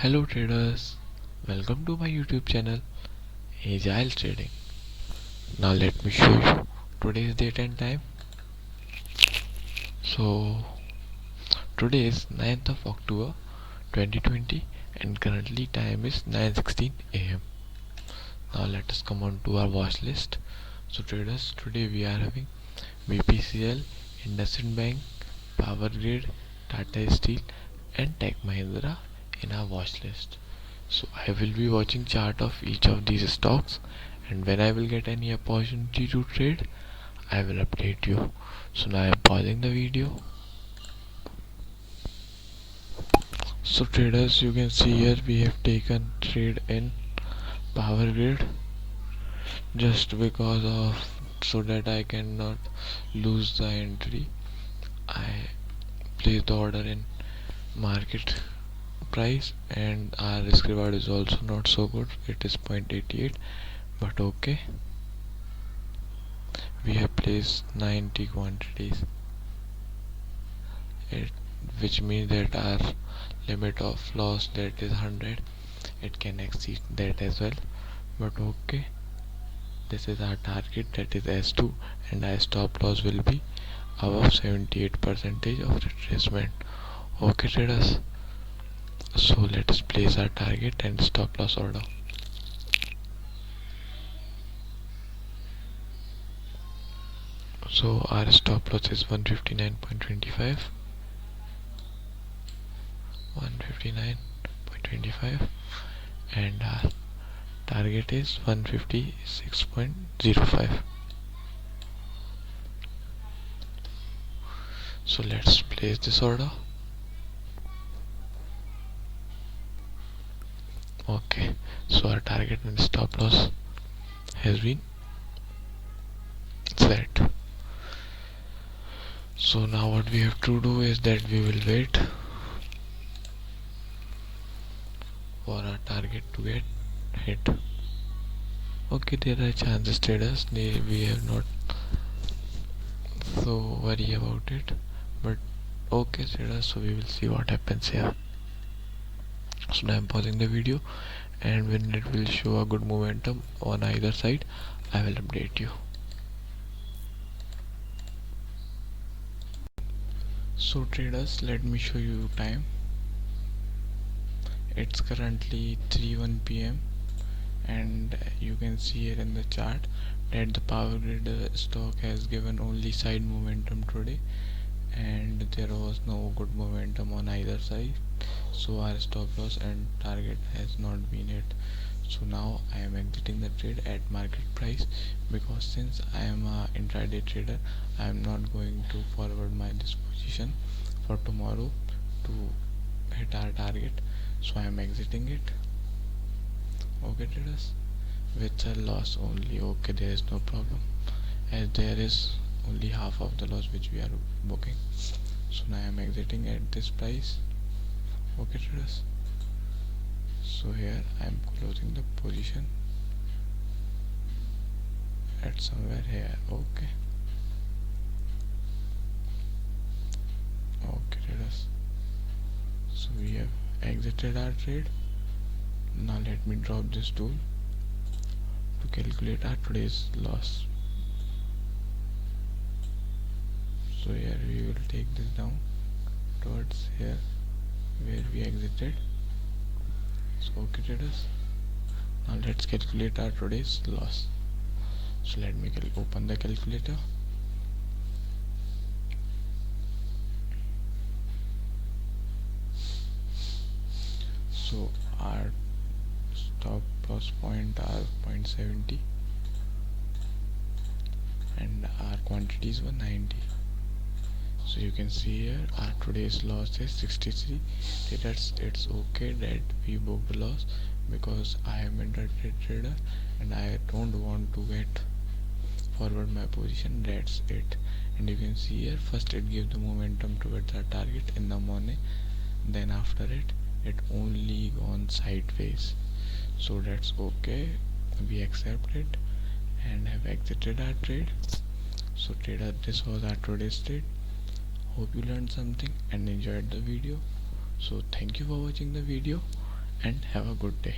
Hello traders, welcome to my YouTube channel Agile Trading. Now let me show you today's date and time. So today is 9th of October 2020 and currently time is 9:16 am. Now let us come on to our watch list. So traders, today we are having BPCL, IndusInd Bank, Power Grid, Tata Steel and Tech Mahindra in our watch list. So I will be watching chart of each of these stocks, and when I will get any opportunity to trade, I will update you. So now I am pausing the video. So traders, you can see here we have taken trade in Power Grid just because of so that I cannot lose the entry. I placed the order in market price and our risk reward is also not so good. It is 0.88, but okay. We have placed 90 quantities, which means that our limit of loss, that is 100, it can exceed that as well, but okay. This is our target, that is S2, and our stop loss will be above 78% of retracement. Okay traders, so let us place our target and stop loss order. So our stop loss is 159.25, 159.25, and our target is 156.05. So let's place this order. Okay, so our target and stop loss has been set. So now what we have to do is that we will wait for our target to get hit. Okay, there are chances traders, we have not so worry about it, but okay traders, so we will see what happens here. So now I am pausing the video, and when it will show a good momentum on either side, I will update you. So traders, let me show you time. It's currently 3:01 p.m. and you can see here in the chart that the Power Grid stock has given only side momentum today, and there was no good momentum on either side, so our stop loss and target has not been hit. So now I am exiting the trade at market price, because since I am a intraday trader, I am not going to forward my this position for tomorrow to hit our target, so I am exiting it. Okay traders, with a loss only. Okay, there is no problem, as there is only half of the loss which we are booking. So now I am exiting at this price. Okay traders, so here I am closing the position at somewhere here. Okay traders, so we have exited our trade. Now let me drop this tool to calculate our today's loss. So here we will take this down towards here where we exited. So okay traders, now let's calculate our today's loss. So let me open the calculator. So our stop loss point are 0.70 and our quantities were 90. So you can see here our today's loss is 63. It's okay that we booked the loss, because I am a trader and I don't want to get forward my position. That's it. And you can see here, first it gives the momentum towards our target in the morning, then after it only gone sideways. So that's okay, we accept it and have exited our trade. So trader, this was our today's trade. Hope you learned something and enjoyed the video. So thank you for watching the video, and have a good day.